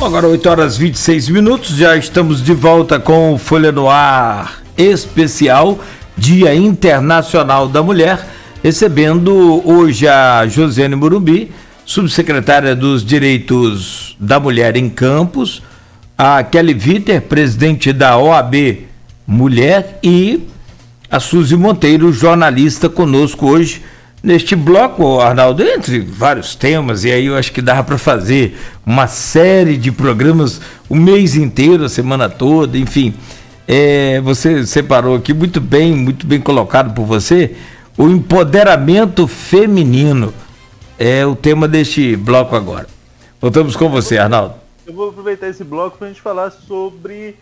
Agora 8 horas 26 minutos, já estamos de volta com o Folha no Ar especial, Dia Internacional da Mulher, recebendo hoje a Josiane Morumbi, subsecretária dos Direitos da Mulher em Campos, a Kelly Viter, presidente da OAB Mulher, e a Suzy Monteiro, jornalista, conosco hoje neste bloco, Arnaldo, entre vários temas, e aí eu acho que dava para fazer uma série de programas o mês inteiro, a semana toda, enfim. Você separou aqui muito bem colocado por você, o empoderamento feminino é o tema deste bloco agora. Voltamos com você, Arnaldo. Eu vou aproveitar esse bloco para a gente falar sobre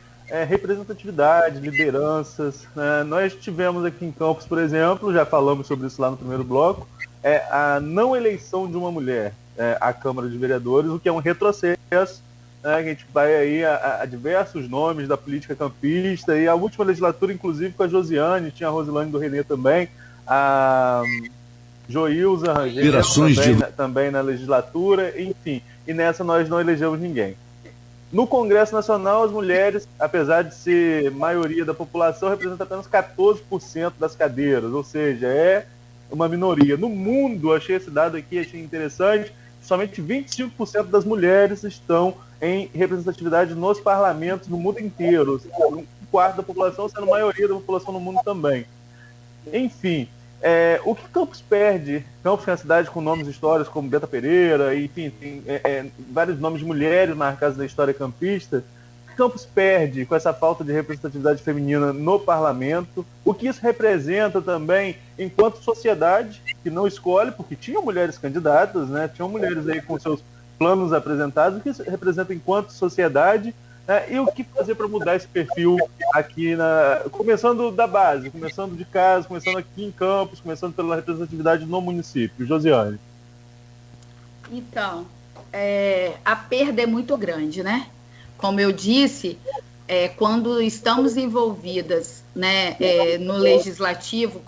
representatividade, lideranças. Nós tivemos aqui em Campos, por exemplo, já falamos sobre isso lá no primeiro bloco, a não eleição de uma mulher à Câmara de Vereadores, o que é um retrocesso, que a gente vai aí a diversos nomes da política campista, e a última legislatura, inclusive, com a Josiane, tinha a Rosilane do Renê também, a Joilza Rangel também na legislatura, enfim, e nessa nós não elegemos ninguém. No Congresso Nacional, as mulheres, apesar de ser maioria da população, representam apenas 14% das cadeiras, ou seja, é uma minoria. No mundo, achei esse dado aqui, achei interessante, somente 25% das mulheres estão em representatividade nos parlamentos no mundo inteiro, um quarto da população sendo a maioria da população no mundo também. Enfim, o que Campos perde? Campos é uma cidade com nomes históricos como Beta Pereira, enfim, tem vários nomes de mulheres marcados na história campista. O que Campos perde com essa falta de representatividade feminina no parlamento? O que isso representa também enquanto sociedade, que não escolhe, porque tinham mulheres candidatas, né? Tinham mulheres aí com seus planos apresentados, o que isso representa enquanto sociedade? E o que fazer para mudar esse perfil aqui, começando da base, começando de casa, começando aqui em Campos, começando pela representatividade no município. Josiane. Então, a perda é muito grande, né? Como eu disse, quando estamos envolvidas, né, no legislativo,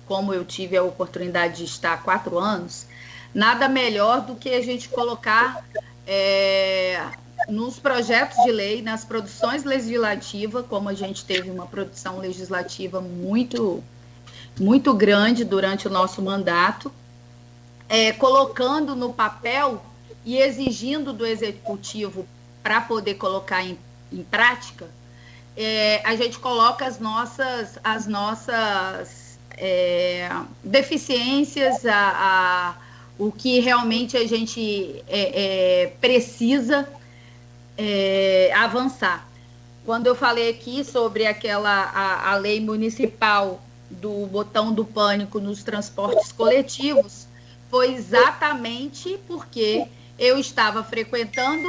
como eu tive a oportunidade de estar há 4 anos, nada melhor do que a gente colocar nos projetos de lei, nas produções legislativas, como a gente teve uma produção legislativa muito, muito grande durante o nosso mandato, colocando no papel e exigindo do executivo para poder colocar em prática, a gente coloca as nossas deficiências, o que realmente a gente precisa avançar. Quando eu falei aqui sobre a lei municipal do botão do pânico nos transportes coletivos, foi exatamente porque eu estava frequentando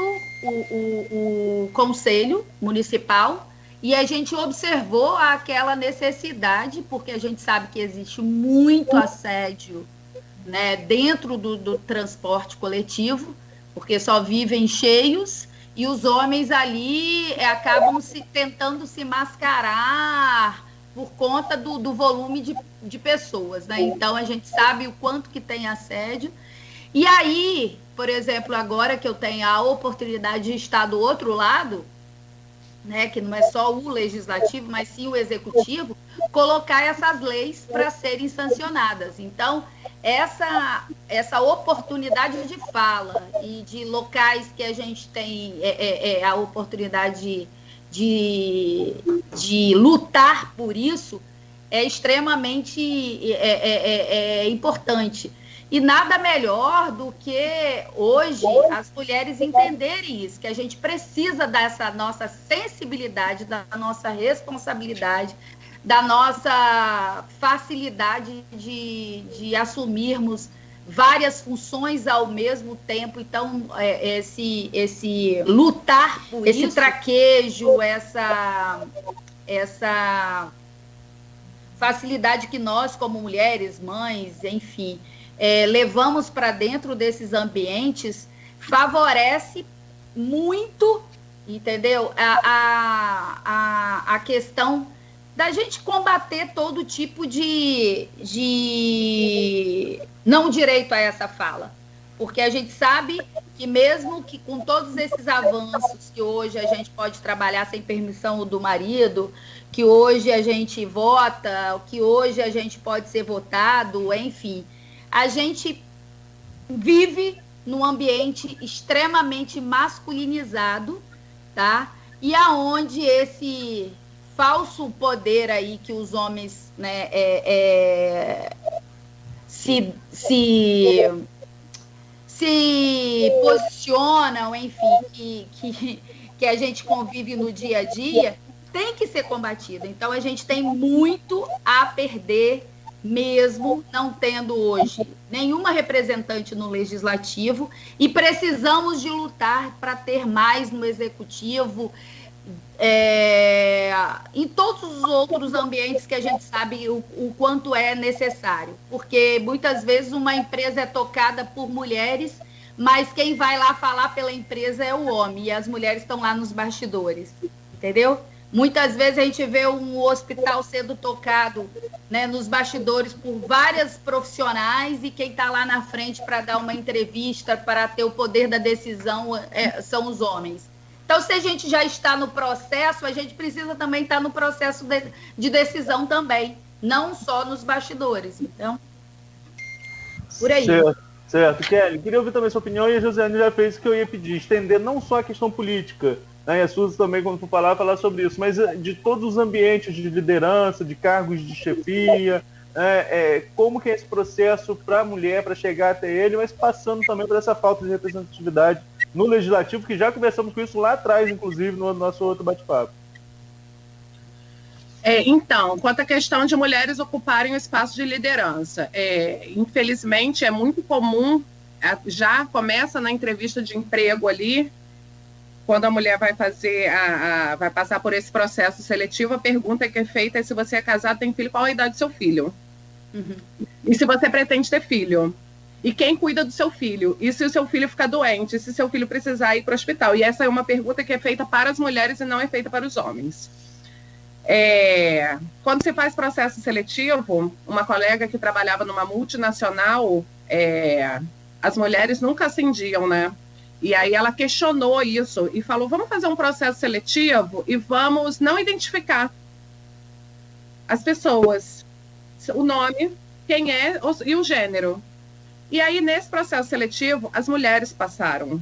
o conselho municipal e a gente observou aquela necessidade, porque a gente sabe que existe muito assédio, né, dentro do transporte coletivo, porque só vivem cheios, e os homens ali acabam tentando se mascarar por conta do volume de pessoas, né? Então, a gente sabe o quanto que tem assédio. E aí, por exemplo, agora que eu tenho a oportunidade de estar do outro lado, né, que não é só o legislativo, mas sim o executivo, colocar essas leis para serem sancionadas. Então, essa oportunidade de fala e de locais que a gente tem a oportunidade de lutar por isso é extremamente importante. E nada melhor do que hoje as mulheres entenderem isso, que a gente precisa dessa nossa sensibilidade, da nossa responsabilidade, da nossa facilidade de assumirmos várias funções ao mesmo tempo. Então, esse lutar por esse isso, traquejo, essa facilidade que nós, como mulheres, mães, enfim, levamos para dentro desses ambientes, favorece muito, entendeu? A questão da gente combater todo tipo de não direito a essa fala. porque a gente sabe que mesmo que com todos esses avanços que hoje a gente pode trabalhar sem permissão do marido, que hoje a gente vota, que hoje a gente pode ser votado, enfim, a gente vive num ambiente extremamente masculinizado, tá? E aonde esse falso poder aí que os homens, né, se posicionam, enfim, que a gente convive no dia a dia, tem que ser combatido. Então, a gente tem muito a perder mesmo, não tendo hoje nenhuma representante no legislativo, e precisamos de lutar para ter mais no executivo, em todos os outros ambientes que a gente sabe o quanto é necessário, porque muitas vezes uma empresa é tocada por mulheres, mas quem vai lá falar pela empresa é o homem, e as mulheres estão lá nos bastidores, entendeu? Muitas vezes a gente vê um hospital sendo tocado, né, nos bastidores por várias profissionais, e quem está lá na frente para dar uma entrevista, para ter o poder da decisão, são os homens. Então, se a gente já está no processo, a gente precisa também estar no processo de decisão também, não só nos bastidores. Então, por aí. Certo. Kelly, queria ouvir também sua opinião, e a Josiane já fez o que eu ia pedir, estender não só a questão política, né, e a Suzy também, quando for falar sobre isso, mas de todos os ambientes de liderança, de cargos de chefia, como que é esse processo para a mulher, para chegar até ele, mas passando também por essa falta de representatividade no legislativo, que já conversamos com isso lá atrás, inclusive, no nosso outro bate-papo. Então, quanto à questão de mulheres ocuparem o espaço de liderança, infelizmente é muito comum, já começa na entrevista de emprego ali, quando a mulher vai fazer vai passar por esse processo seletivo, a pergunta que é feita é se você é casado, tem filho, qual a idade do seu filho? Uhum. E se você pretende ter filho? E quem cuida do seu filho? E se o seu filho ficar doente? E se o seu filho precisar ir para o hospital? E essa é uma pergunta que é feita para as mulheres e não é feita para os homens. Quando se faz processo seletivo, uma colega que trabalhava numa multinacional, as mulheres nunca ascendiam, né? E aí ela questionou isso e falou, vamos fazer um processo seletivo e vamos não identificar as pessoas, o nome, quem é e o gênero. E aí, nesse processo seletivo, as mulheres passaram.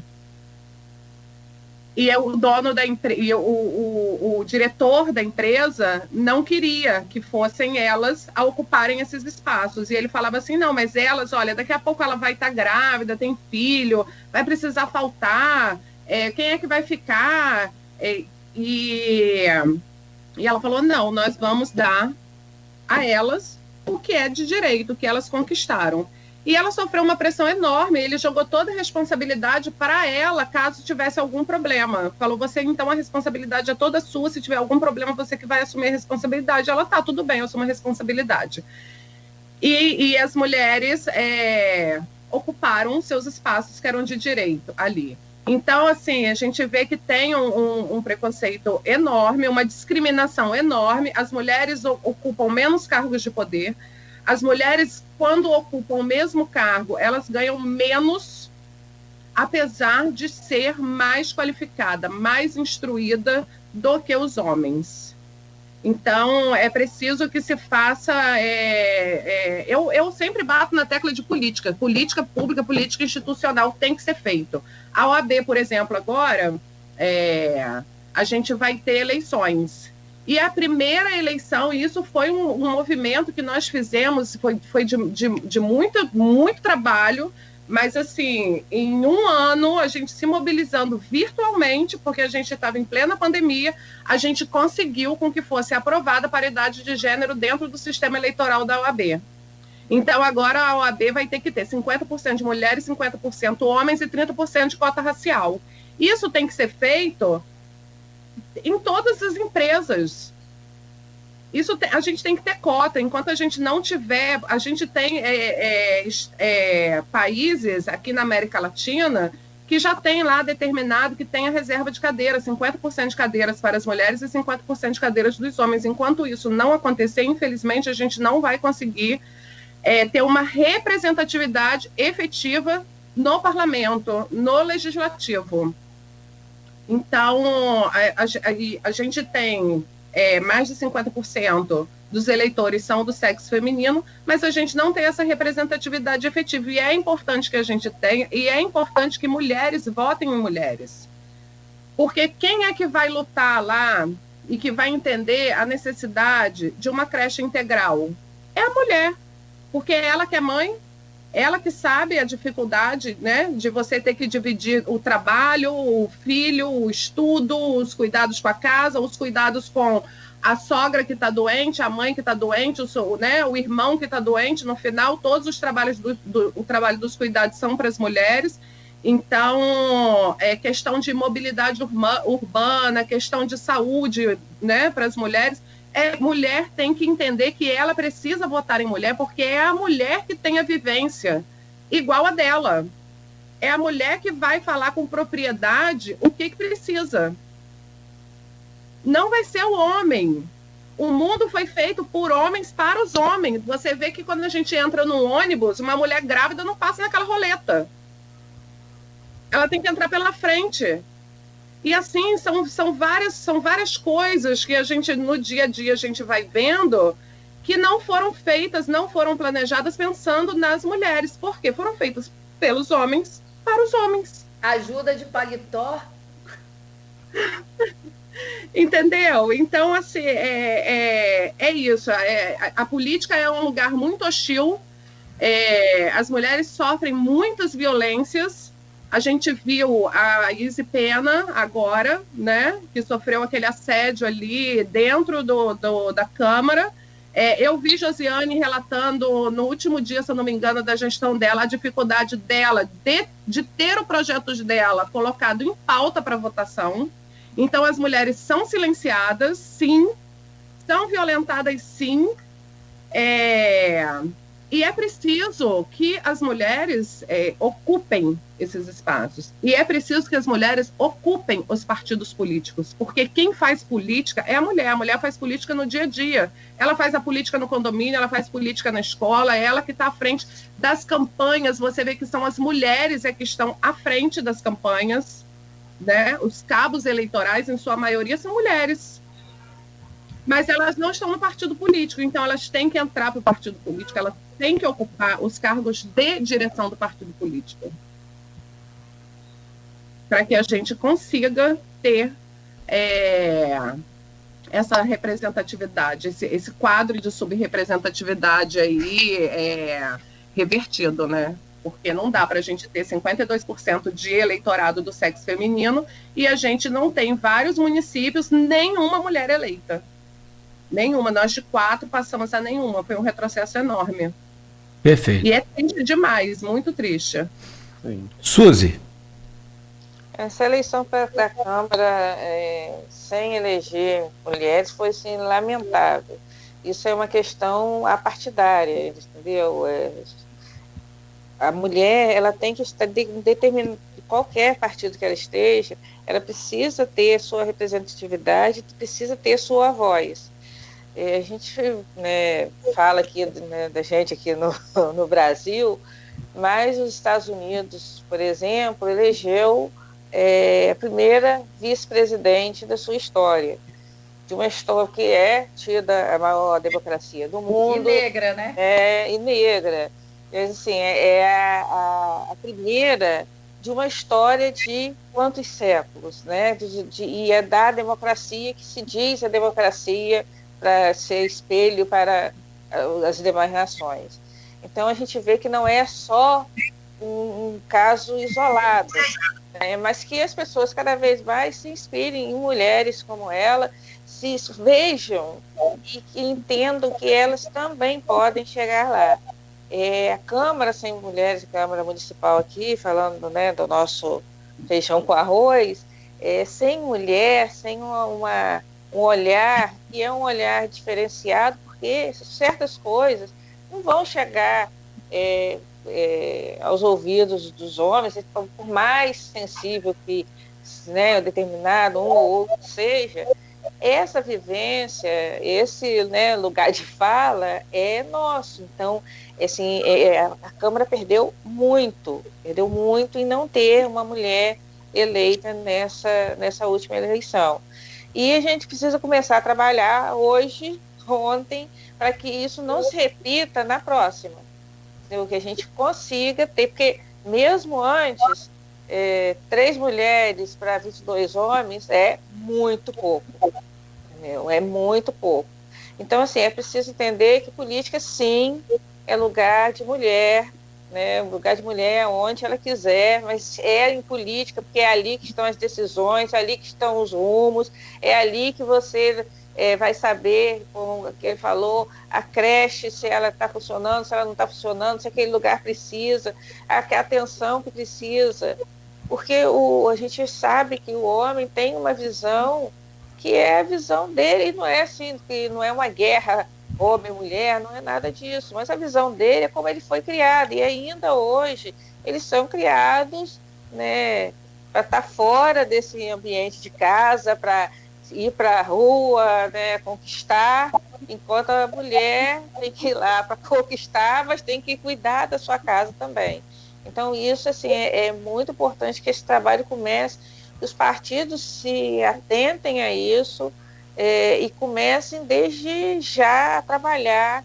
E o dono da empresa, o diretor da empresa não queria que fossem elas a ocuparem esses espaços. E ele falava assim, não, mas elas, olha, daqui a pouco ela vai estar grávida, tem filho, vai precisar faltar, quem é que vai ficar? E ela falou, não, nós vamos dar a elas o que é de direito, o que elas conquistaram. E ela sofreu uma pressão enorme, ele jogou toda a responsabilidade para ela, caso tivesse algum problema. Falou, você, então, a responsabilidade é toda sua, se tiver algum problema, você que vai assumir a responsabilidade. Ela, tá, tudo bem, eu assumo a responsabilidade. E as mulheres ocuparam seus espaços que eram de direito ali. Então, assim, a gente vê que tem um preconceito enorme, uma discriminação enorme. As mulheres ocupam menos cargos de poder. As mulheres, quando ocupam o mesmo cargo, elas ganham menos, apesar de ser mais qualificada, mais instruída do que os homens. Então, é preciso que se faça... Eu sempre bato na tecla de política. Política pública, política institucional tem que ser feito. A OAB, por exemplo, agora, a gente vai ter eleições. E a primeira eleição, e isso foi um movimento que nós fizemos, foi de muito trabalho, mas assim, em um ano, a gente se mobilizando virtualmente, porque a gente estava em plena pandemia, a gente conseguiu com que fosse aprovada a paridade de gênero dentro do sistema eleitoral da OAB. Então, agora a OAB vai ter que ter 50% de mulheres, 50% homens e 30% de cota racial. Isso tem que ser feito em todas as empresas. A gente tem que ter cota. Enquanto a gente não tiver... A gente tem países aqui na América Latina que já tem lá determinado que tem a reserva de cadeiras, 50% de cadeiras para as mulheres e 50% de cadeiras dos homens. Enquanto isso não acontecer, infelizmente, a gente não vai conseguir ter uma representatividade efetiva no parlamento, no legislativo. Então, a gente tem mais de 50% dos eleitores são do sexo feminino, mas a gente não tem essa representatividade efetiva. E é importante que a gente tenha, e é importante que mulheres votem em mulheres. Porque quem é que vai lutar lá e que vai entender a necessidade de uma creche integral? É a mulher, porque é ela que é mãe, ela que sabe a dificuldade, né, de você ter que dividir o trabalho, o filho, o estudo, os cuidados com a casa, os cuidados com a sogra que está doente, a mãe que está doente, o irmão que está doente. No final, todos os trabalhos o trabalho dos cuidados são para as mulheres. Então, questão de mobilidade urbana, questão de saúde, né, para as mulheres. Mulher tem que entender que ela precisa votar em mulher, porque é a mulher que tem a vivência igual a dela. É a mulher que vai falar com propriedade o que precisa. Não vai ser o homem. O mundo foi feito por homens para os homens. Você vê que quando a gente entra num ônibus, uma mulher grávida não passa naquela roleta. Ela tem que entrar pela frente. E assim, são várias coisas que a gente, no dia a dia, a gente vai vendo que não foram feitas, não foram planejadas pensando nas mulheres. Porque foram feitas pelos homens para os homens. Ajuda de paletó. Entendeu? Então, assim, é isso. A política é um lugar muito hostil. As mulheres sofrem muitas violências. A gente viu a Izzy Pena agora, né, que sofreu aquele assédio ali dentro da Câmara. Eu vi Josiane relatando no último dia, se eu não me engano, da gestão dela, a dificuldade dela de ter o projeto dela colocado em pauta para votação. Então, as mulheres são silenciadas, sim, são violentadas, sim, e é preciso que as mulheres ocupem esses espaços. E é preciso que as mulheres ocupem os partidos políticos, porque quem faz política é a mulher faz política no dia a dia. Ela faz a política no condomínio, ela faz política na escola, é ela que está à frente das campanhas. Você vê que são as mulheres que estão à frente das campanhas, né? Os cabos eleitorais, em sua maioria, são mulheres. Mas elas não estão no partido político, então elas têm que entrar para o partido político, elas têm que ocupar os cargos de direção do partido político, para que a gente consiga ter essa representatividade, esse quadro de subrepresentatividade aí revertido, né? Porque não dá para a gente ter 52% de eleitorado do sexo feminino e a gente não tem vários municípios, nenhuma mulher eleita. Nenhuma. Nós de 4 passamos a nenhuma. Foi um retrocesso enorme. Perfeito. E é triste demais, muito triste. Sim. Suzy. Essa eleição para a Câmara sem eleger mulheres foi assim, lamentável. Isso é uma questão apartidária, entendeu? A mulher, ela tem que estar determinada, qualquer partido que ela esteja, ela precisa ter sua representatividade, precisa ter sua voz. A gente fala aqui da gente aqui no Brasil, mas os Estados Unidos, por exemplo, elegeu a primeira vice-presidente da sua história, de uma história que é tida a maior democracia do mundo. E negra, né? E negra. Assim, a primeira de uma história de quantos séculos, né? E é da democracia que se diz a democracia para ser espelho para as demais nações. Então, a gente vê que não é só um caso isolado, né? Mas que as pessoas cada vez mais se inspirem em mulheres como ela, se vejam e que entendam que elas também podem chegar lá. A Câmara Sem Mulheres, a Câmara Municipal aqui, falando, né, do nosso feijão com arroz, sem mulher, sem um olhar, que é um olhar diferenciado, porque certas coisas não vão chegar aos ouvidos dos homens, por mais sensível que, né, determinado um ou outro seja, essa vivência, esse, né, lugar de fala é nosso. Então, assim, a Câmara perdeu muito em não ter uma mulher eleita nessa última eleição. E a gente precisa começar a trabalhar hoje, ontem, para que isso não se repita na próxima. Que a gente consiga ter, porque mesmo antes, 3 mulheres para 22 homens é muito pouco. Entendeu? É muito pouco. Então, assim, é preciso entender que política, sim, é lugar de mulher, né? Lugar de mulher onde ela quiser, mas é em política, porque é ali que estão as decisões, é ali que estão os rumos, é ali que você vai saber, como ele falou, a creche, se ela está funcionando, se ela não está funcionando, se aquele lugar precisa, a atenção que precisa. Porque a gente sabe que o homem tem uma visão que é a visão dele, e não é assim, que não é uma guerra homem-mulher, não é nada disso, mas a visão dele é como ele foi criado, e ainda hoje eles são criados, né, para estar fora desse ambiente de casa, para ir para a rua, né, conquistar, enquanto a mulher tem que ir lá para conquistar, mas tem que cuidar da sua casa também. Então, isso assim, é muito importante que esse trabalho comece, que os partidos se atentem a isso e comecem desde já a trabalhar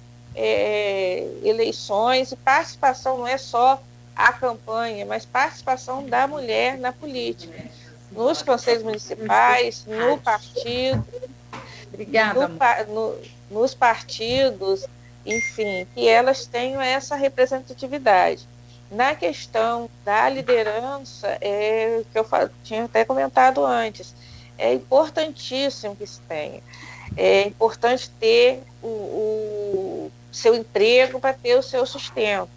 eleições, e participação não é só a campanha, mas participação da mulher na política, nos conselhos municipais, no partido, Obrigada, nos partidos, enfim, que elas tenham essa representatividade. Na questão da liderança, que eu tinha até comentado antes, é importantíssimo que se tenha. É importante ter o seu emprego para ter o seu sustento.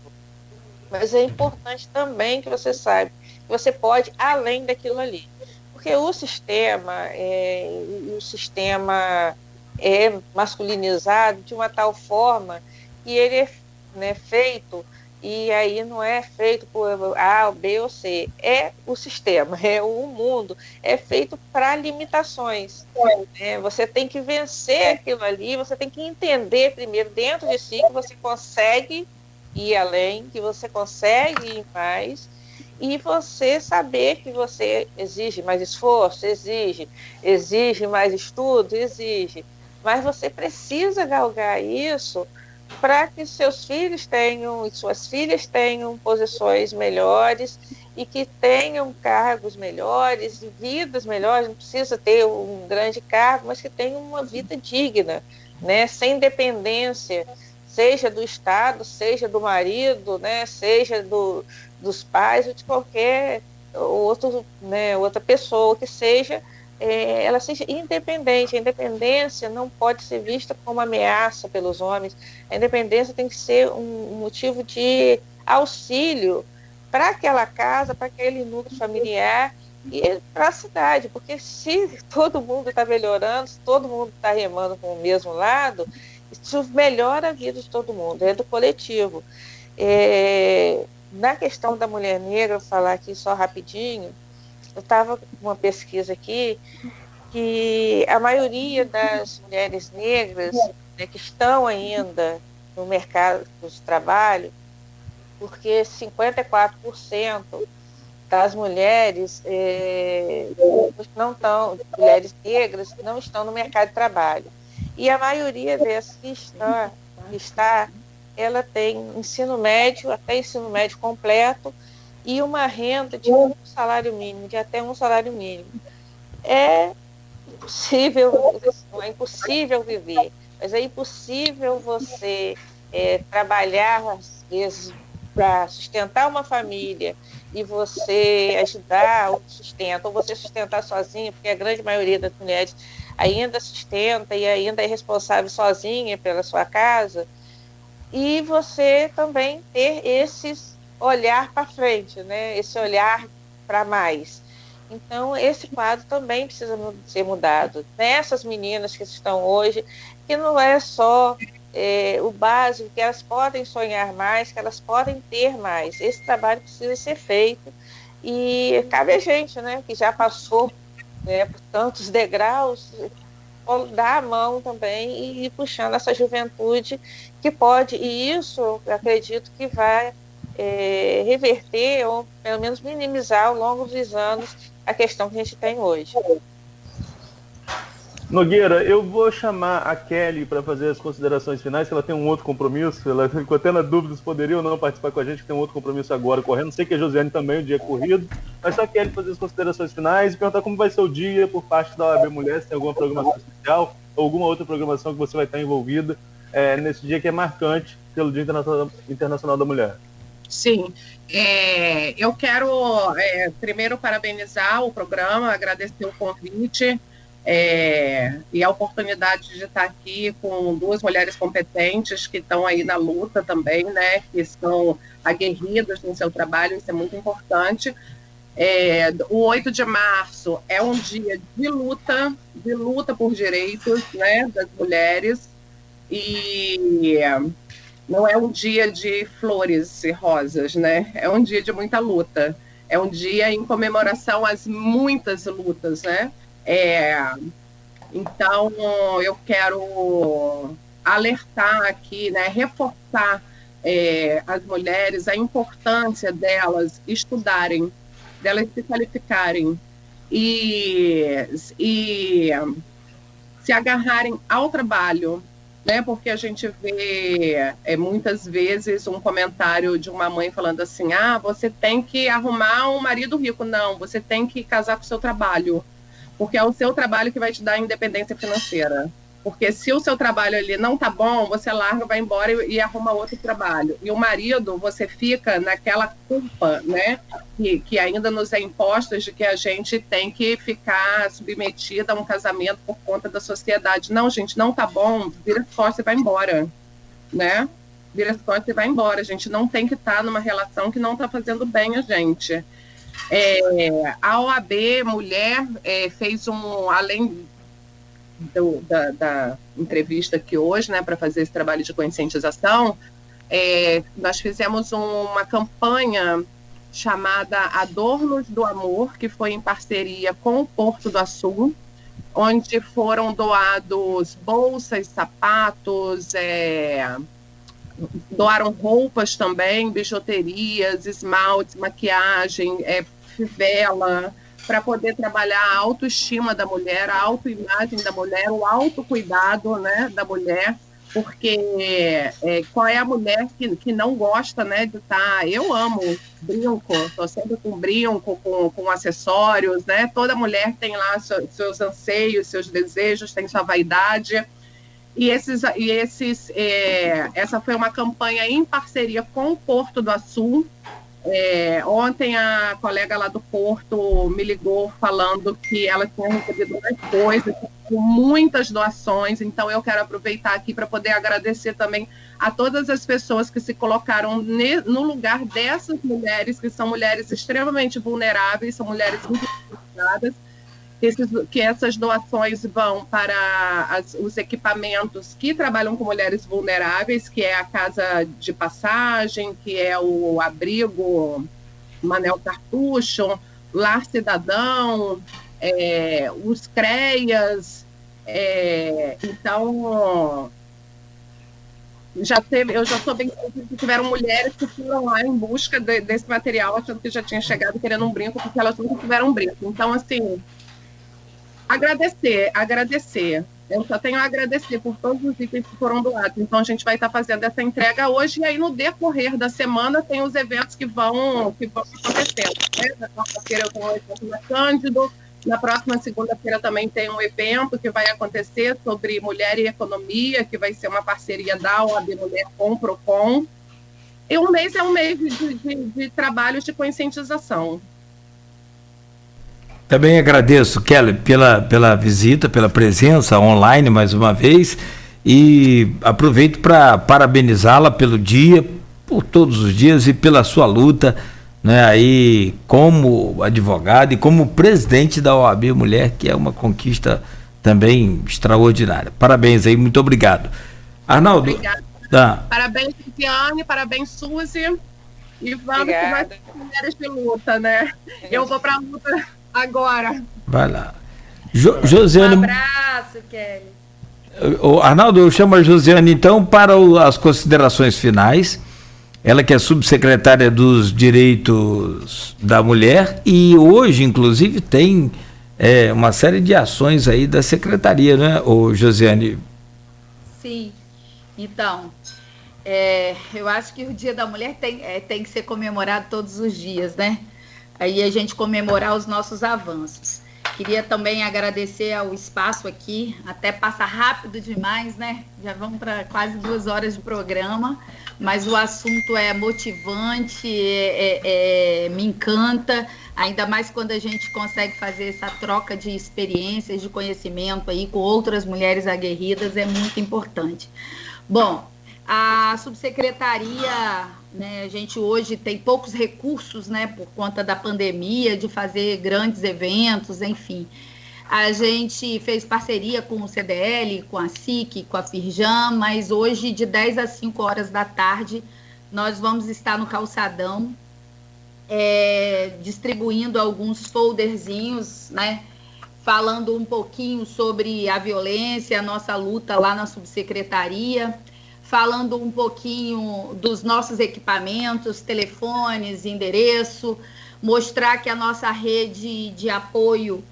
Mas é importante também que você saiba que você pode além daquilo ali. Porque o sistema é masculinizado de uma tal forma que ele é, né, feito, e aí não é feito por A, B ou C, é o sistema, é o mundo, é feito para limitações. Né? Você tem que vencer aquilo ali, você tem que entender primeiro dentro de si que você consegue ir além, que você consegue ir mais, e você saber que você exige mais esforço, exige mais estudo, mas você precisa galgar isso para que seus filhos tenham e suas filhas tenham posições melhores e que tenham cargos melhores e vidas melhores. Não precisa ter um grande cargo, mas que tenham uma vida digna, né? Sem dependência, seja do Estado, seja do marido, né? Seja dos pais ou de qualquer outra pessoa que seja, ela seja independente. A independência não pode ser vista como ameaça pelos homens. A independência tem que ser um motivo de auxílio para aquela casa, para aquele núcleo familiar e para a cidade, porque se todo mundo está melhorando, se todo mundo está remando para o mesmo lado, isso melhora a vida de todo mundo, é do coletivo. Na questão da mulher negra, vou falar aqui só rapidinho, eu estava com uma pesquisa aqui que a maioria das mulheres negras, né, que estão ainda no mercado de trabalho, porque 54% das mulheres não estão, mulheres negras não estão no mercado de trabalho. E a maioria dessas que está, ela tem ensino médio, até ensino médio completo, e uma renda de um salário mínimo, de até um salário mínimo. É impossível, não é impossível viver, mas é impossível você trabalhar, às vezes, para sustentar uma família e você ajudar o sustento, ou você sustentar sozinha, porque a grande maioria das mulheres ainda sustenta e ainda é responsável sozinha pela sua casa, e você também ter esse olhar para frente, né? Esse olhar para mais. Então, esse quadro também precisa ser mudado. Nessas meninas que estão hoje, que não é só o básico, que elas podem sonhar mais, que elas podem ter mais. Esse trabalho precisa ser feito e cabe a gente, né, que já passou, né, por tantos degraus, dar a mão também e ir puxando essa juventude que pode, e isso eu acredito que vai reverter ou pelo menos minimizar ao longo dos anos a questão que a gente tem hoje. Nogueira, eu vou chamar a Kelly para fazer as considerações finais, que ela tem um outro compromisso, ela ficou até na dúvida se poderia ou não participar com a gente, que tem um outro compromisso agora correndo, sei que a Josiane também, o dia é corrido, mas só a Kelly fazer as considerações finais e perguntar como vai ser o dia por parte da OAB Mulher, se tem alguma programação especial ou alguma outra programação que você vai estar envolvida nesse dia que é marcante pelo Dia Internacional da Mulher. Sim, eu quero primeiro parabenizar o programa, agradecer o convite e a oportunidade de estar aqui com duas mulheres competentes que estão aí na luta também, né, que estão aguerridas no seu trabalho, isso é muito importante. O 8 de março é um dia de luta por direitos, né, das mulheres, e não é um dia de flores e rosas, né? É um dia de muita luta. É um dia em comemoração às muitas lutas, né? Então, eu quero alertar aqui, né? Reforçar as mulheres, a importância delas estudarem, delas se qualificarem e se agarrarem ao trabalho, né? Porque a gente vê muitas vezes um comentário de uma mãe falando assim: você tem que arrumar um marido rico. Não, você tem que casar com o seu trabalho, porque é o seu trabalho que vai te dar independência financeira. Porque se o seu trabalho ali não tá bom, você larga, vai embora e arruma outro trabalho. E o marido, você fica naquela culpa, né, que ainda nos é imposta, de que a gente tem que ficar submetida a um casamento por conta da sociedade. Não, gente, não tá bom, vira as costas e vai embora, né? Vira as costas e vai embora. A gente não tem que estar numa relação que não tá fazendo bem a gente. A OAB Mulher fez além da entrevista aqui hoje, né, para fazer esse trabalho de conscientização, nós fizemos uma campanha chamada Adornos do Amor, que foi em parceria com o Porto do Açu, onde foram doados bolsas, sapatos, doaram roupas também, bijuterias, esmaltes, maquiagem, fivela, para poder trabalhar a autoestima da mulher, a autoimagem da mulher, o autocuidado, né, da mulher, porque qual é a mulher que não gosta, né, de estar... Eu amo brinco, estou sempre com brinco, com acessórios, né? Toda mulher tem lá seus anseios, seus desejos, tem sua vaidade. Essa foi uma campanha em parceria com o Porto do Açu. Ontem a colega lá do Porto me ligou falando que ela tinha recebido mais coisas, com muitas doações. Então eu quero aproveitar aqui para poder agradecer também a todas as pessoas que se colocaram no lugar dessas mulheres, que são mulheres extremamente vulneráveis, são mulheres muito vulneráveis, que essas doações vão para os equipamentos que trabalham com mulheres vulneráveis, que é a Casa de Passagem, que é o Abrigo Manel Cartucho, Lar Cidadão, os CREAS. Então, eu já sou bem que tiveram mulheres que foram lá em busca desse material, achando que já tinha chegado querendo um brinco, porque elas nunca tiveram um brinco. Então, assim... Agradecer. Eu só tenho a agradecer por todos os itens que foram doados. Então, a gente vai estar fazendo essa entrega hoje, e aí, no decorrer da semana, tem os eventos que vão acontecendo. Né? Na quarta-feira eu tenho um evento na Cândido, na próxima segunda-feira também tem um evento que vai acontecer sobre mulher e economia, que vai ser uma parceria da OAB Mulher com o PROCON. E um mês é um mês de trabalhos de conscientização. Também agradeço, Kelly, pela visita, pela presença online mais uma vez, e aproveito para parabenizá-la pelo dia, por todos os dias, e pela sua luta, né, aí como advogada e como presidente da OAB Mulher, que é uma conquista também extraordinária. Parabéns aí, muito obrigado. Arnaldo. Obrigada. Parabéns, Viviane, parabéns, Suzy, e vamos que vai ser mulheres de luta, né? Eu vou para a luta agora. Vai lá. Josiane. Um abraço, Kelly. Arnaldo, eu chamo a Josiane, então, para as considerações finais. Ela que é subsecretária dos Direitos da Mulher e hoje, inclusive, tem uma série de ações aí da secretaria, né, Josiane? Sim. Então, eu acho que o Dia da Mulher tem que ser comemorado todos os dias, né? Aí a gente comemorar os nossos avanços. Queria também agradecer ao espaço aqui, até passa rápido demais, né? Já vamos para quase 2 horas de programa, mas o assunto é motivante, me encanta, ainda mais quando a gente consegue fazer essa troca de experiências, de conhecimento aí com outras mulheres aguerridas, é muito importante. Bom, a subsecretaria, né, a gente hoje tem poucos recursos, né, por conta da pandemia, de fazer grandes eventos, enfim. A gente fez parceria com o CDL, com a SIC, com a Firjan, mas hoje, de 10 às 5 horas da tarde, nós vamos estar no calçadão, distribuindo alguns folderzinhos, né, falando um pouquinho sobre a violência, a nossa luta lá na subsecretaria, falando um pouquinho dos nossos equipamentos, telefones, endereço, mostrar que a nossa rede de apoio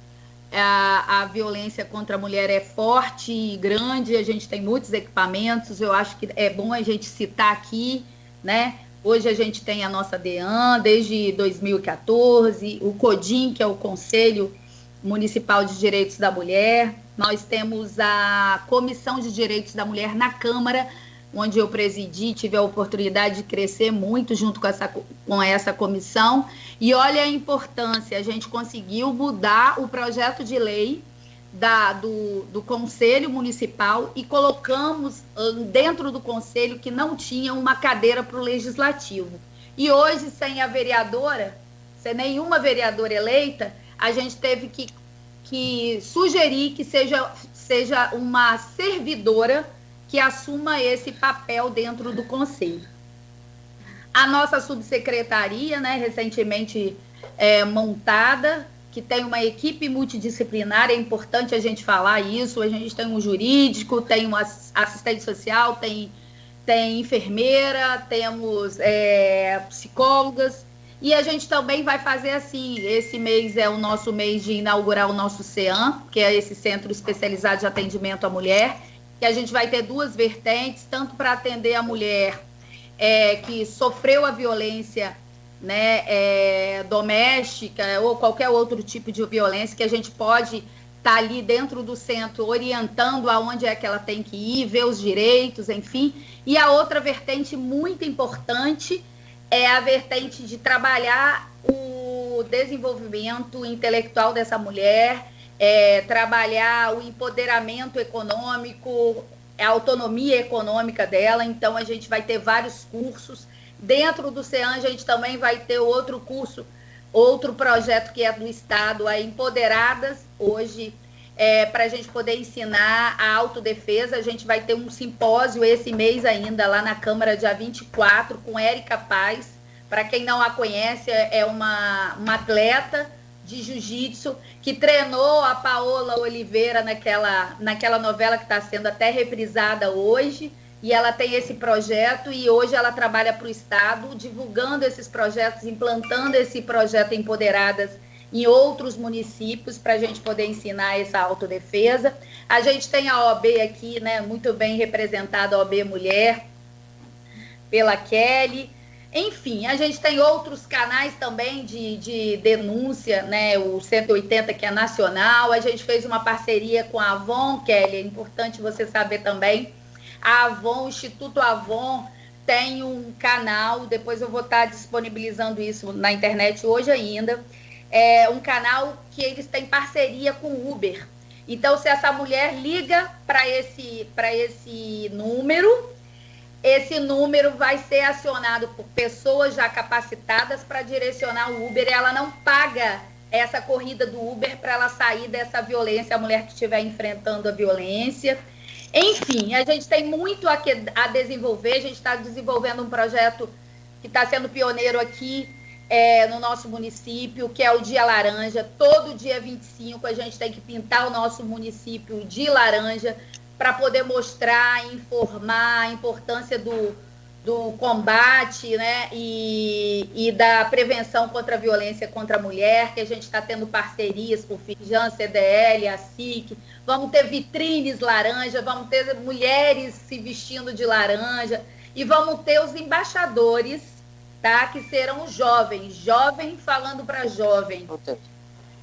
à violência contra a mulher é forte e grande, a gente tem muitos equipamentos, eu acho que é bom a gente citar aqui, né? Hoje a gente tem a nossa DEAN, desde 2014, o CODIM, que é o Conselho Municipal de Direitos da Mulher, nós temos a Comissão de Direitos da Mulher na Câmara, onde eu presidi, tive a oportunidade de crescer muito junto com essa comissão. E olha a importância, a gente conseguiu mudar o projeto de lei do Conselho Municipal e colocamos dentro do Conselho que não tinha uma cadeira para o Legislativo. E hoje, sem nenhuma vereadora eleita, a gente teve que sugerir que seja uma servidora que assuma esse papel dentro do Conselho. A nossa subsecretaria, né, recentemente montada, que tem uma equipe multidisciplinar, é importante a gente falar isso, a gente tem um jurídico, tem um assistente social, tem enfermeira, temos psicólogas, e a gente também vai fazer assim, esse mês é o nosso mês de inaugurar o nosso CEAM, que é esse Centro Especializado de Atendimento à Mulher, que a gente vai ter 2 vertentes, tanto para atender a mulher que sofreu a violência, né, doméstica ou qualquer outro tipo de violência, que a gente pode estar ali dentro do centro orientando aonde é que ela tem que ir, ver os direitos, enfim. E a outra vertente muito importante é a vertente de trabalhar o desenvolvimento intelectual dessa mulher, trabalhar o empoderamento econômico, a autonomia econômica dela. Então a gente vai ter vários cursos. Dentro do CEAM a gente também vai ter outro curso, outro projeto que é do Estado, a Empoderadas, hoje, para a gente poder ensinar a autodefesa. A gente vai ter um simpósio esse mês ainda, lá na Câmara, dia 24, com Érica Paz. Para quem não a conhece, é uma atleta de jiu-jitsu, que treinou a Paola Oliveira naquela novela que está sendo até reprisada hoje, e ela tem esse projeto, e hoje ela trabalha para o Estado, divulgando esses projetos, implantando esse projeto Empoderadas em outros municípios, para a gente poder ensinar essa autodefesa. A gente tem a OAB aqui, né, muito bem representada, a OAB Mulher, pela Kelly. Enfim, a gente tem outros canais também de denúncia, né? O 180, que é nacional. A gente fez uma parceria com a Avon, Kelly, é importante você saber também. A Avon, o Instituto Avon, tem um canal, depois eu vou estar disponibilizando isso na internet hoje ainda, um canal que eles têm parceria com o Uber. Então, se essa mulher liga para esse número, esse número vai ser acionado por pessoas já capacitadas para direcionar o Uber, e ela não paga essa corrida do Uber para ela sair dessa violência, a mulher que estiver enfrentando a violência. Enfim, a gente tem muito a desenvolver, a gente está desenvolvendo um projeto que está sendo pioneiro aqui, no nosso município, que é o Dia Laranja. Todo dia 25 a gente tem que pintar o nosso município de laranja para poder mostrar, informar a importância do combate, né, e da prevenção contra a violência contra a mulher, que a gente está tendo parcerias com o Firjan, CDL, a SIC. Vamos ter vitrines laranja, vamos ter mulheres se vestindo de laranja e vamos ter os embaixadores, tá, que serão jovens falando para jovem,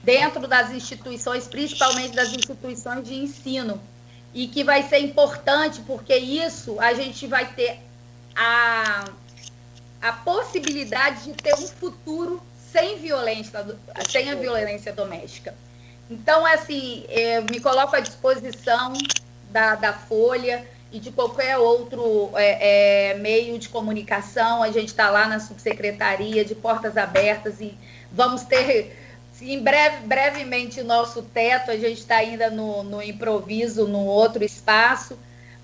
dentro das instituições, principalmente das instituições de ensino, e que vai ser importante porque isso a gente vai ter a possibilidade de ter um futuro sem a violência doméstica. Então, assim, eu me coloco à disposição da Folha e de qualquer outro meio de comunicação. A gente está lá na subsecretaria, de portas abertas, e vamos ter, brevemente, nosso teto. A gente está ainda no improviso, no outro espaço.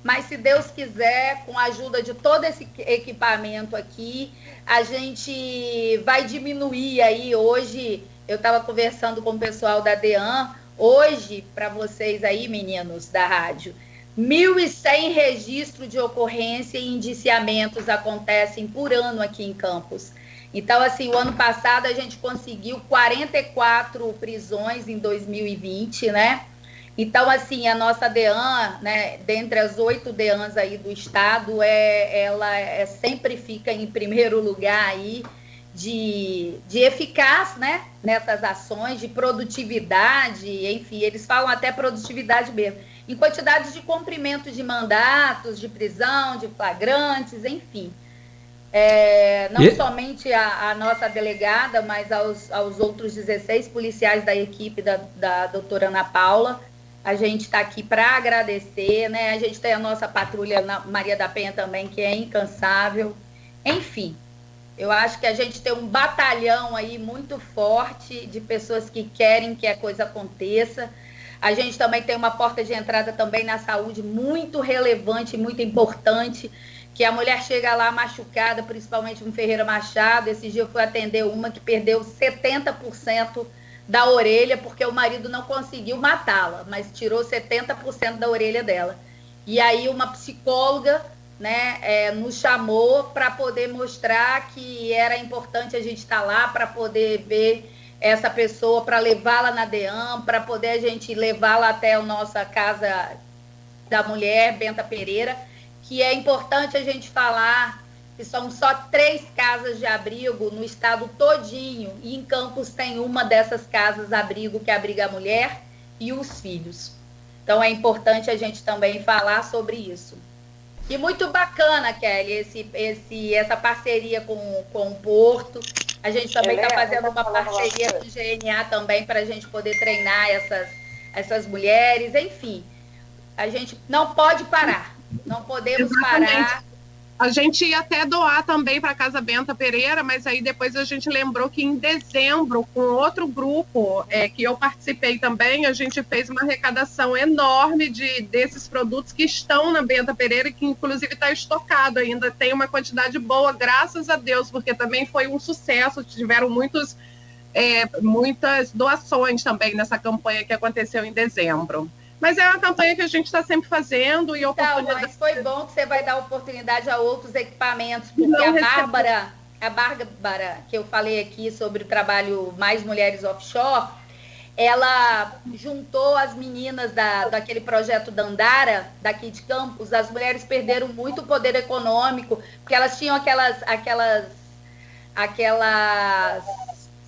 Mas, se Deus quiser, com a ajuda de todo esse equipamento aqui, a gente vai diminuir aí. Hoje, eu estava conversando com o pessoal da DEAN, hoje, para vocês aí, meninos da rádio, 1.100 registros de ocorrência e indiciamentos acontecem por ano aqui em Campos. Então, assim, o ano passado a gente conseguiu 44 prisões em 2020, né? Então, assim, a nossa DEAN, né, dentre as 8 DEANs aí do estado, ela sempre fica em primeiro lugar aí de eficaz, né, nessas ações, de produtividade, enfim, eles falam até produtividade mesmo, em quantidade de cumprimento de mandatos, de prisão, de flagrantes, enfim. Não somente a nossa delegada, mas aos outros 16 policiais da equipe da doutora Ana Paula. A gente está aqui para agradecer, né? A gente tem a nossa patrulha Maria da Penha também, que é incansável. Enfim, eu acho que a gente tem um batalhão aí muito forte de pessoas que querem que a coisa aconteça. A gente também tem uma porta de entrada também na saúde muito relevante, muito importante, que a mulher chega lá machucada, principalmente no Ferreira Machado. Esse dia eu fui atender uma que perdeu 70% da orelha, porque o marido não conseguiu matá-la, mas tirou 70% da orelha dela. E aí uma psicóloga, né, nos chamou para poder mostrar que era importante a gente estar lá para poder ver essa pessoa, para levá-la na DEAN, para poder a gente levá-la até a nossa casa da mulher, Benta Pereira, que é importante a gente falar que são só 3 casas de abrigo no estado todinho, e em Campos tem uma dessas casas-abrigo que abriga a mulher e os filhos. Então, é importante a gente também falar sobre isso. E muito bacana, Kelly, essa parceria com o Porto. A gente também está fazendo uma parceria com o GNA também para a gente poder treinar essas mulheres. Enfim, a gente não pode parar, não podemos parar. A gente ia até doar também para a Casa Benta Pereira, mas aí depois a gente lembrou que em dezembro, com outro grupo que eu participei também, a gente fez uma arrecadação enorme desses produtos que estão na Benta Pereira, que inclusive está estocado ainda, tem uma quantidade boa, graças a Deus, porque também foi um sucesso, tiveram muitas doações também nessa campanha que aconteceu em dezembro. Mas é uma campanha que a gente está sempre fazendo. Mas foi bom que você vai dar oportunidade a outros equipamentos, porque a Bárbara, que eu falei aqui sobre o trabalho Mais Mulheres Offshore, ela juntou as meninas daquele projeto Dandara, daqui de Campos. As mulheres perderam muito poder econômico, porque elas tinham aquelas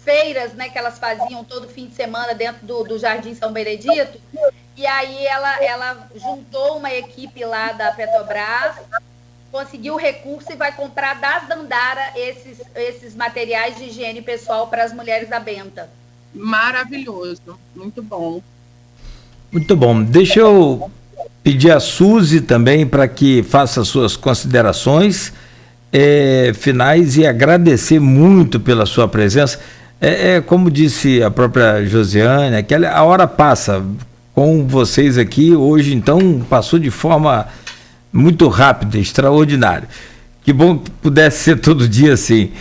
feiras, né, que elas faziam todo fim de semana dentro do Jardim São Benedito. E aí ela juntou uma equipe lá da Petrobras, conseguiu recurso e vai comprar das Dandara esses materiais de higiene pessoal para as mulheres da Benta. Maravilhoso, muito bom. Muito bom. Deixa eu pedir a Suzy também para que faça suas considerações finais e agradecer muito pela sua presença. Como disse a própria Josiane, a hora passa com vocês aqui hoje, então passou de forma muito rápida, extraordinária. Que bom que pudesse ser todo dia assim.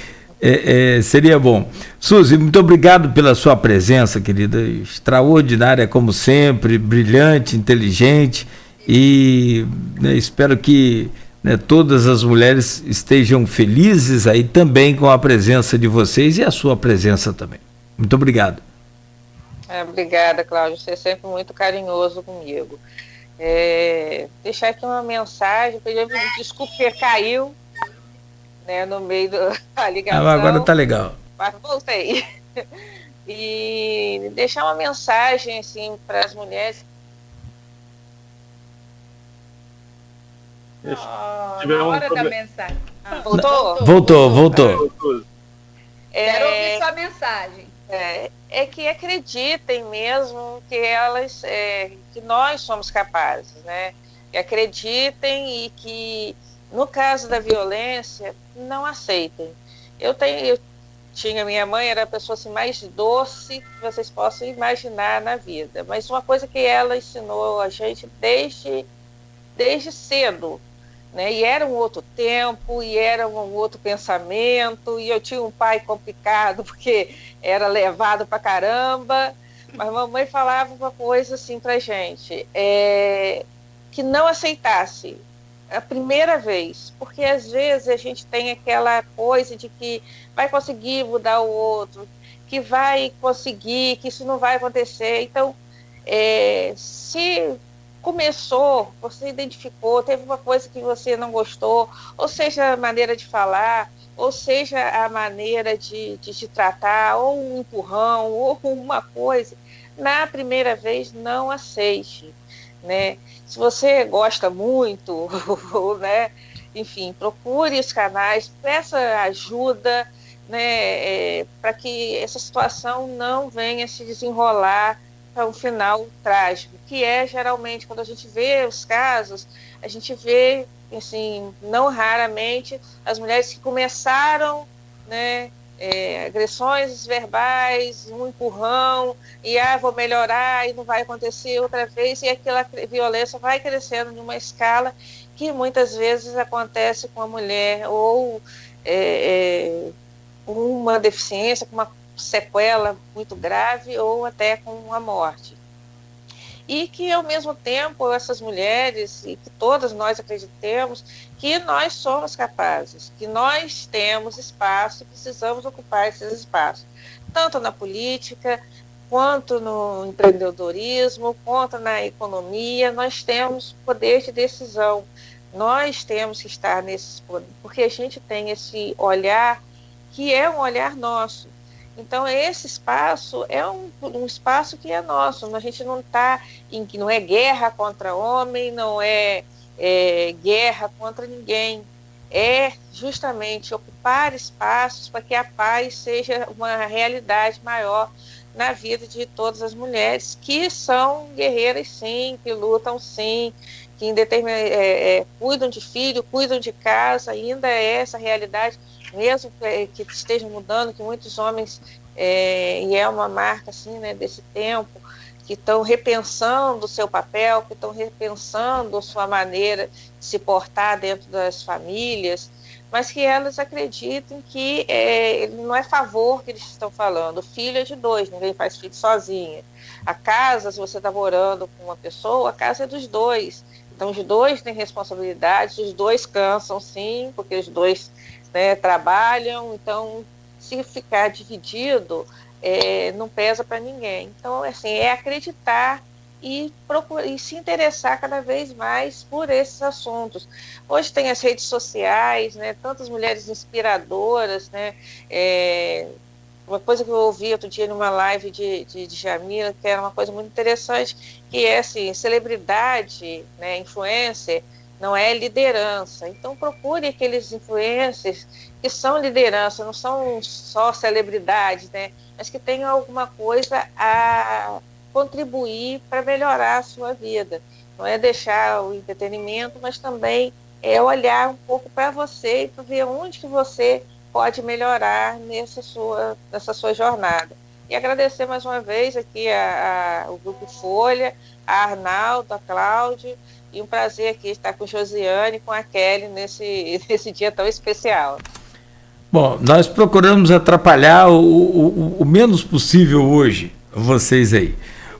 Seria bom. Suzy, muito obrigado pela sua presença, querida. Extraordinária, como sempre, brilhante, inteligente. E né, espero que né, todas as mulheres estejam felizes aí também com a presença de vocês e a sua presença também. Muito obrigado. Obrigada, Cláudio. Você é sempre muito carinhoso comigo. Deixar aqui uma mensagem, pedir desculpa porque caiu, né, no meio da ligação. Agora tá legal. Mas voltei. E deixar uma mensagem assim para as mulheres. Na hora da mensagem. Voltou. Quero ouvir sua mensagem. Que acreditem mesmo que elas, que nós somos capazes, né? Que acreditem e que, no caso da violência, não aceitem. Eu tinha minha mãe, era a pessoa assim, mais doce que vocês possam imaginar na vida. Mas uma coisa que ela ensinou a gente desde cedo, né? E era um outro tempo, e era um outro pensamento, e eu tinha um pai complicado, porque era levado pra caramba, mas mamãe falava uma coisa assim pra gente, que não aceitasse a primeira vez, porque às vezes a gente tem aquela coisa de que vai conseguir mudar o outro, que vai conseguir, que isso não vai acontecer. Então, se começou, você identificou, teve uma coisa que você não gostou, ou seja, a maneira de falar, ou seja, a maneira de te tratar, ou um empurrão, ou uma coisa, na primeira vez não aceite, né? Se você gosta muito, né? Enfim, procure os canais, peça ajuda, né? Para que essa situação não venha se desenrolar para um final trágico, que geralmente quando a gente vê os casos, a gente vê, assim, não raramente, as mulheres que começaram, né, agressões verbais, um empurrão, e vou melhorar e não vai acontecer outra vez, e aquela violência vai crescendo numa escala que muitas vezes acontece com a mulher, ou uma deficiência, com uma sequela muito grave ou até com a morte. E que, ao mesmo tempo, essas mulheres, e que todas nós acreditemos que nós somos capazes, que nós temos espaço e precisamos ocupar esses espaços, tanto na política, quanto no empreendedorismo, quanto na economia. Nós temos poder de decisão, nós temos que estar nesse poder, porque a gente tem esse olhar que é um olhar nosso. Então, esse espaço é um espaço que é nosso. A gente não está que não é guerra contra homem, não é guerra contra ninguém. É justamente ocupar espaços para que a paz seja uma realidade maior na vida de todas as mulheres, que são guerreiras, sim, que lutam, sim, que cuidam de filho, cuidam de casa. Ainda é essa realidade, mesmo que esteja mudando, que muitos homens, e é uma marca assim, né, desse tempo, que estão repensando o seu papel, que estão repensando a sua maneira de se portar dentro das famílias, mas que elas acreditem que não é favor que eles estão falando. O filho é de dois, ninguém faz filho sozinha. A casa, se você está morando com uma pessoa, a casa é dos dois. Então, os dois têm responsabilidade, os dois cansam, sim, porque os dois, né, trabalham. Então, se ficar dividido, não pesa para ninguém. Então, assim, é acreditar e procurar, e se interessar cada vez mais por esses assuntos. Hoje tem as redes sociais, né, tantas mulheres inspiradoras, né, uma coisa que eu ouvi outro dia numa live de Jamila, que era uma coisa muito interessante, que é assim, celebridade, né, influencer, não é liderança. Então procure aqueles influencers que são liderança, não são só celebridades, né, mas que tenham alguma coisa a contribuir para melhorar a sua vida. Não é deixar o entretenimento, mas também olhar um pouco para você e para ver onde que você pode melhorar nessa sua jornada. E agradecer mais uma vez aqui o Grupo Folha, a Arnaldo, a Cláudio, e um prazer aqui estar com Josiane e com a Kelly nesse dia tão especial. Bom, nós procuramos atrapalhar o menos possível hoje, vocês aí.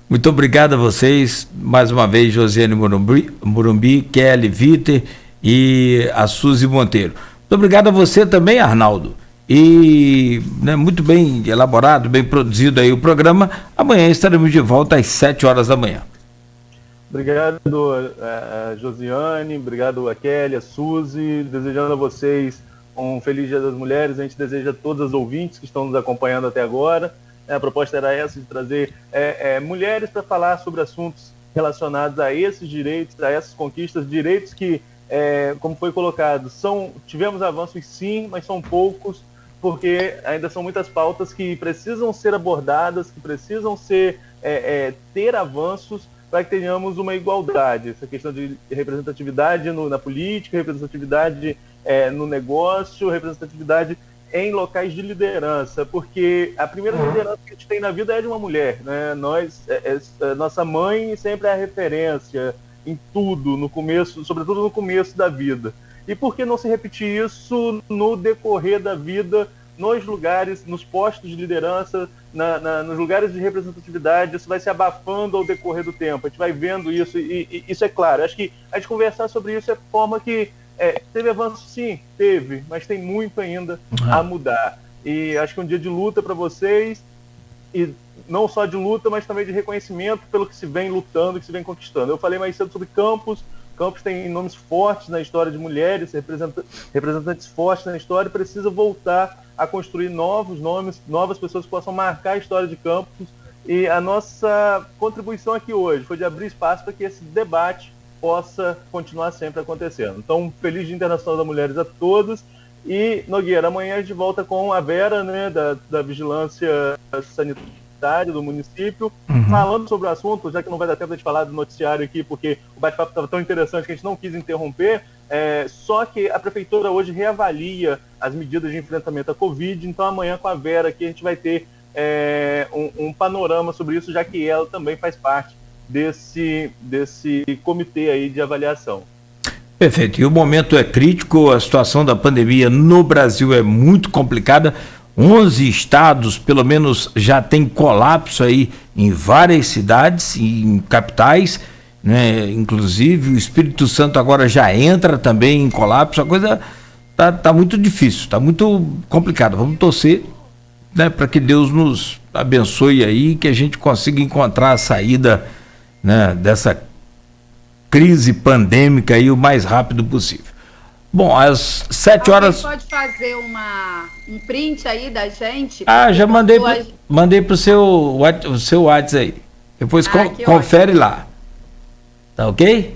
Muito obrigado a vocês, mais uma vez, Josiane Morumbi, Kelly Viter e a Suzy Monteiro. Muito obrigado a você também, Arnaldo. E muito bem elaborado, bem produzido aí o programa. Amanhã estaremos de volta às 7 horas da manhã. Obrigado, Josiane, obrigado a Kelly, a Suzy, desejando a vocês um feliz Dia das Mulheres. A gente deseja a todos os ouvintes que estão nos acompanhando até agora. A proposta era essa, de trazer mulheres para falar sobre assuntos relacionados a esses direitos, a essas conquistas, direitos que, como foi colocado, tivemos avanços sim, mas são poucos, porque ainda são muitas pautas que precisam ser abordadas, que precisam ter avanços para que tenhamos uma igualdade. Essa questão de representatividade na política, representatividade no negócio, representatividade em locais de liderança, porque a primeira liderança que a gente tem na vida é de uma mulher, né? Nossa mãe sempre é a referência em tudo, no começo, sobretudo no começo da vida. E por que não se repetir isso no decorrer da vida, nos lugares, nos postos de liderança, nos lugares de representatividade? Isso vai se abafando ao decorrer do tempo, a gente vai vendo isso, e isso é claro. Acho que a gente conversar sobre isso é forma que teve avanço, sim, teve, mas tem muito ainda a mudar. E acho que é um dia de luta para vocês, e não só de luta, mas também de reconhecimento pelo que se vem lutando, que se vem conquistando. Eu falei mais cedo sobre Campos. Campos tem nomes fortes na história de mulheres, representantes fortes na história, e precisa voltar a construir novos nomes, novas pessoas que possam marcar a história de Campos. E a nossa contribuição aqui hoje foi de abrir espaço para que esse debate possa continuar sempre acontecendo. Então, feliz Dia Internacional das Mulheres a todos. E, Nogueira, amanhã a gente volta com a Vera, né, da Vigilância Sanitária do município, falando sobre o assunto, já que não vai dar tempo de falar do noticiário aqui, porque o bate-papo estava tão interessante que a gente não quis interromper, só que a Prefeitura hoje reavalia as medidas de enfrentamento à Covid, então amanhã com a Vera aqui a gente vai ter um panorama sobre isso, já que ela também faz parte desse comitê aí de avaliação. Perfeito, e o momento é crítico, a situação da pandemia no Brasil é muito complicada. 11 estados, pelo menos, já tem colapso aí em várias cidades, em capitais, né? Inclusive o Espírito Santo agora já entra também em colapso. A coisa tá muito difícil, tá muito complicada. Vamos torcer, né, para que Deus nos abençoe aí, que a gente consiga encontrar a saída, né, dessa crise pandêmica aí o mais rápido possível. Bom, às 7 horas... Pode fazer um print aí da gente? Já mandei pro seu WhatsApp aí. Depois confere ótimo lá. Tá ok?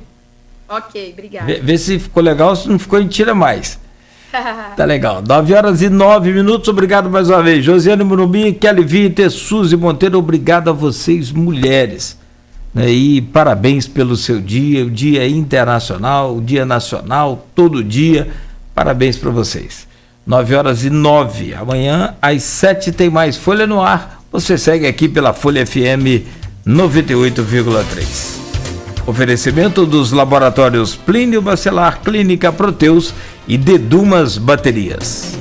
Ok, obrigada. Vê se ficou legal, se não ficou, a gente tira mais. Tá legal. 9h09. Obrigado mais uma vez. Josiane Morumbi, Kelly Viter, Suzy Monteiro, obrigado a vocês, mulheres. E parabéns pelo seu dia, o Dia Internacional, o Dia Nacional, todo dia. Parabéns para vocês. 9h09. Amanhã, às 7 tem mais Folha no Ar. Você segue aqui pela Folha FM 98,3. Oferecimento dos laboratórios Plínio Bacelar, Clínica Proteus e Dedumas Baterias.